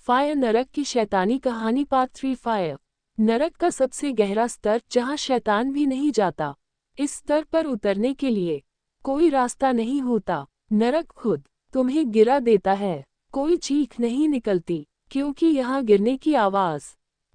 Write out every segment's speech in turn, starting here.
Fire नरक की शैतानी कहानी पार्ट 3 फायर। नरक का सबसे गहरा स्तर जहां शैतान भी नहीं जाता। इस स्तर पर उतरने के लिए कोई रास्ता नहीं होता। नरक खुद तुम्हें गिरा देता है। कोई चीख नहीं निकलती क्योंकि यहाँ गिरने की आवाज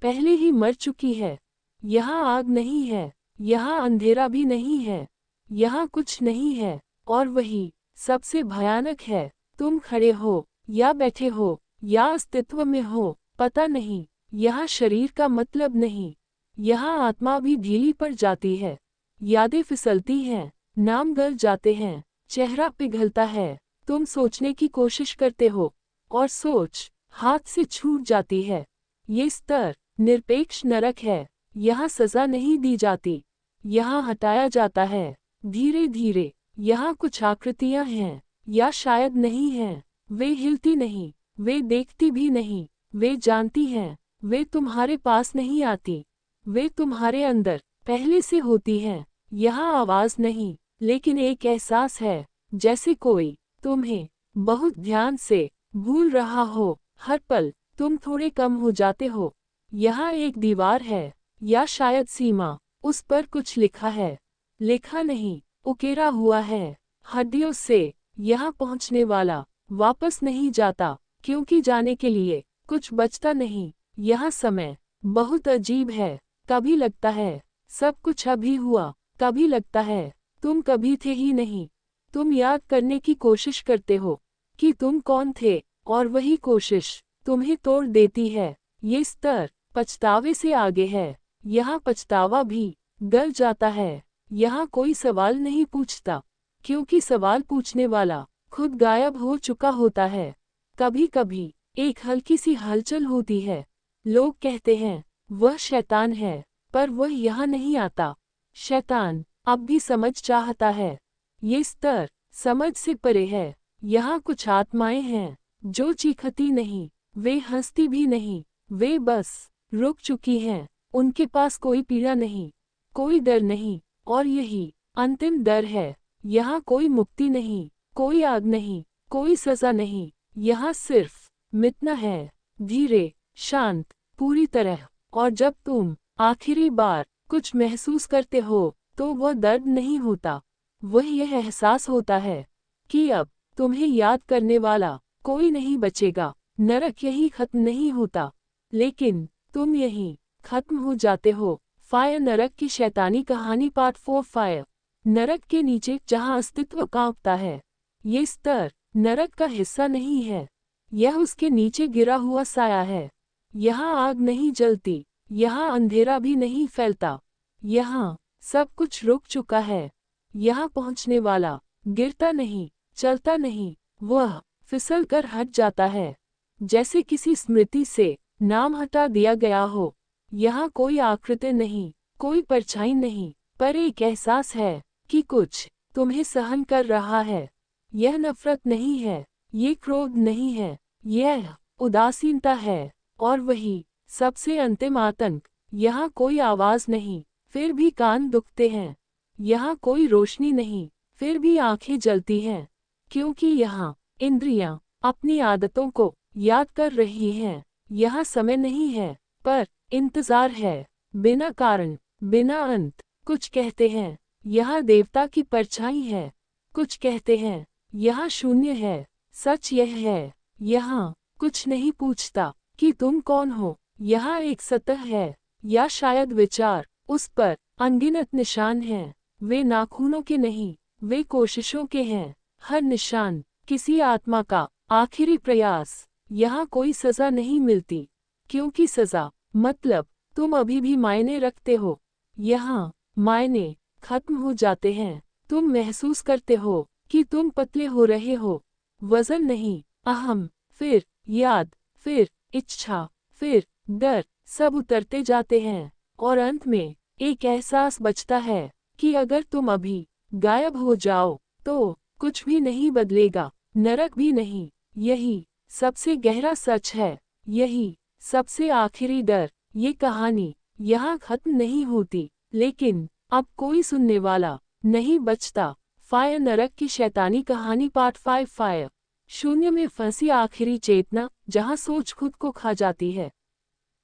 पहले ही मर चुकी है। यहाँ आग नहीं है, यहाँ अंधेरा भी नहीं है, यहाँ कुछ नहीं है। और वही सबसे भयानक है, तुम खड़े हो या बैठे हो या अस्तित्व में हो, पता नहीं। यहाँ शरीर का मतलब नहीं, यहाँ आत्मा भी ढीली पड़ जाती है। यादें फिसलती हैं, नाम गल जाते हैं, चेहरा पिघलता है। तुम सोचने की कोशिश करते हो और सोच हाथ से छूट जाती है। ये स्तर निरपेक्ष नरक है। यहाँ सजा नहीं दी जाती, यहाँ हटाया जाता है धीरे धीरे। यहाँ कुछ आकृतियाँ हैं या शायद नहीं हैं। वे हिलती नहीं, वे देखती भी नहीं, वे जानती हैं, वे तुम्हारे पास नहीं आती, वे तुम्हारे अंदर पहले से होती हैं। यहाँ आवाज नहीं, लेकिन एक एहसास है, जैसे कोई तुम्हें बहुत ध्यान से भूल रहा हो। हर पल तुम थोड़े कम हो जाते हो। यहाँ एक दीवार है या शायद सीमा, उस पर कुछ लिखा है, लिखा नहीं, उकेरा हुआ है हड्डियों से। यहाँ पहुँचने वाला वापस नहीं जाता, क्योंकि जाने के लिए कुछ बचता नहीं। यहाँ समय बहुत अजीब है। कभी लगता है सब कुछ अभी हुआ, कभी लगता है तुम कभी थे ही नहीं। तुम याद करने की कोशिश करते हो कि तुम कौन थे, और वही कोशिश तुम्हें तोड़ देती है। ये स्तर पछतावे से आगे है। यहाँ पछतावा भी गल जाता है। यहाँ कोई सवाल नहीं पूछता, क्योंकि सवाल पूछने वाला खुद गायब हो चुका होता है। कभी कभी एक हल्की सी हलचल होती है। लोग कहते हैं वह शैतान है, पर वह यहाँ नहीं आता। शैतान अब भी समझ चाहता है। ये स्तर समझ से परे है। यहाँ कुछ आत्माएं हैं जो चीखती नहीं, वे हंसती भी नहीं, वे बस रुक चुकी हैं। उनके पास कोई पीड़ा नहीं, कोई डर नहीं, और यही अंतिम डर है। यहाँ कोई मुक्ति नहीं, कोई आग नहीं, कोई सजा नहीं। यहाँ सिर्फ मिटना है, धीरे, शांत, पूरी तरह। और जब तुम आखिरी बार कुछ महसूस करते हो, तो वह दर्द नहीं होता, वह यह एहसास होता है कि अब तुम्हें याद करने वाला कोई नहीं बचेगा। नरक यही खत्म नहीं होता, लेकिन तुम यहीं खत्म हो जाते हो। फायर नरक की शैतानी कहानी पार्ट 4 फायर। नरक के नीचे जहाँ अस्तित्व कांपता है। ये स्तर नरक का हिस्सा नहीं है, यह उसके नीचे गिरा हुआ साया है। यहाँ आग नहीं जलती, यहाँ अंधेरा भी नहीं फैलता, यहाँ सब कुछ रुक चुका है। यहाँ पहुँचने वाला गिरता नहीं, चलता नहीं, वह फिसल कर हट जाता है, जैसे किसी स्मृति से नाम हटा दिया गया हो। यहाँ कोई आकृति नहीं, कोई परछाई नहीं, पर एक एहसास है कि कुछ तुम्हें सहन कर रहा है। यह नफरत नहीं है, ये क्रोध नहीं है, यह उदासीनता है। और वही सबसे अंतिम आतंक। यहाँ कोई आवाज नहीं, फिर भी कान दुखते हैं। यहाँ कोई रोशनी नहीं, फिर भी आंखें जलती हैं, क्योंकि यहाँ इंद्रियां अपनी आदतों को याद कर रही हैं। यहाँ समय नहीं है, पर इंतजार है, बिना कारण, बिना अंत। कुछ कहते हैं यहाँ देवता की परछाई है, कुछ कहते हैं यहाँ शून्य है। सच यह है, यहाँ कुछ नहीं पूछता कि तुम कौन हो। यहाँ एक सतह है, या शायद विचार, उस पर अनगिनत निशान हैं। वे नाखूनों के नहीं, वे कोशिशों के हैं। हर निशान किसी आत्मा का आखिरी प्रयास। यहाँ कोई सजा नहीं मिलती, क्योंकि सजा मतलब तुम अभी भी मायने रखते हो। यहाँ मायने खत्म हो जाते हैं। तुम महसूस करते हो कि तुम पतले हो रहे हो। वजन नहीं, अहम, फिर याद, फिर इच्छा, फिर डर, सब उतरते जाते हैं। और अंत में एक एहसास बचता है कि अगर तुम अभी गायब हो जाओ, तो कुछ भी नहीं बदलेगा, नरक भी नहीं। यही सबसे गहरा सच है, यही सबसे आखिरी डर। ये कहानी यहाँ खत्म नहीं होती, लेकिन अब कोई सुनने वाला नहीं बचता। फायर नरक की शैतानी कहानी पार्ट 5 फायर। शून्य में फंसी आखिरी चेतना। जहाँ सोच खुद को खा जाती है।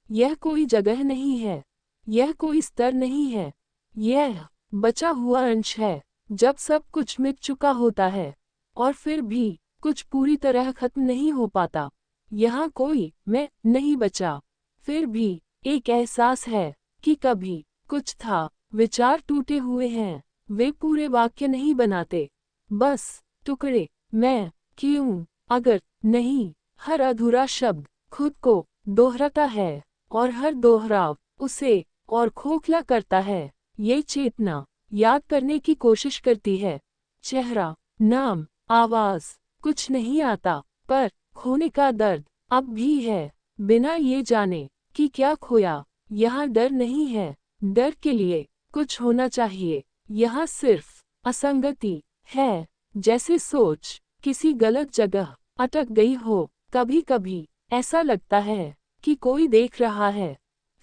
यह कोई जगह नहीं है, यह कोई स्तर नहीं है, यह बचा हुआ अंश है। जब सब कुछ मिट चुका होता है और फिर भी कुछ पूरी तरह खत्म नहीं हो पाता, यहाँ कोई मैं नहीं बचा। फिर भी एक एहसास है कि कभी कुछ था। विचार टूटे हुए हैं, वे पूरे वाक्य नहीं बनाते, बस टुकड़े। मैं क्यों, अगर नहीं, हर अधूरा शब्द खुद को दोहराता है और हर दोहराव उसे और खोखला करता है। ये चेतना याद करने की कोशिश करती है। चेहरा, नाम, आवाज, कुछ नहीं आता, पर खोने का दर्द अब भी है, बिना ये जाने कि क्या खोया। यहाँ डर नहीं है, डर के लिए कुछ होना चाहिए। यहाँ सिर्फ असंगति है, जैसे सोच किसी गलत जगह अटक गई हो। कभी कभी ऐसा लगता है कि कोई देख रहा है,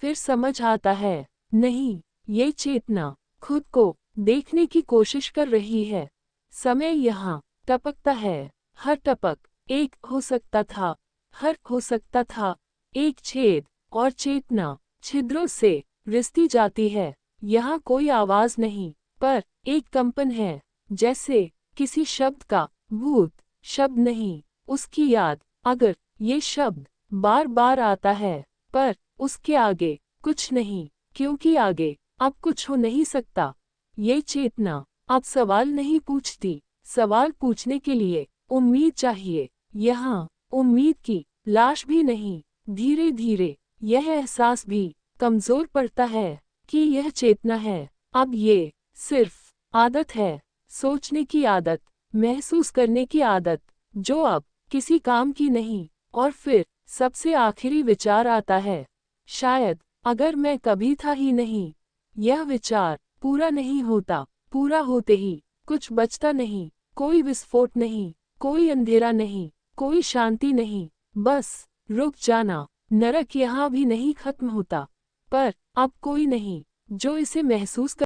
फिर समझ आता है नहीं, ये चेतना खुद को देखने की कोशिश कर रही है। समय यहाँ टपकता है, हर टपक एक हो सकता था, हर हो सकता था एक छेद, और चेतना छिद्रों से रिसती जाती है। यहाँ कोई आवाज नहीं, पर एक कंपन है, जैसे किसी शब्द का भूत, शब्द नहीं, उसकी याद। अगर ये शब्द बार बार आता है, पर उसके आगे कुछ नहीं, क्योंकि आगे अब कुछ हो नहीं सकता। ये चेतना अब सवाल नहीं पूछती, सवाल पूछने के लिए उम्मीद चाहिए। यहाँ उम्मीद की लाश भी नहीं। धीरे धीरे यह एहसास भी कमजोर पड़ता है कि यह चेतना है, अब ये सिर्फ आदत है, सोचने की आदत, महसूस करने की आदत, जो अब किसी काम की नहीं। और फिर सबसे आखिरी विचार आता है, शायद अगर मैं कभी था ही नहीं। यह विचार पूरा नहीं होता, पूरा होते ही कुछ बचता नहीं, कोई विस्फोट नहीं, कोई अंधेरा नहीं, कोई शांति नहीं, बस रुक जाना। नरक यहाँ भी नहीं खत्म होता, पर अब कोई नहीं जो इसे महसूस कर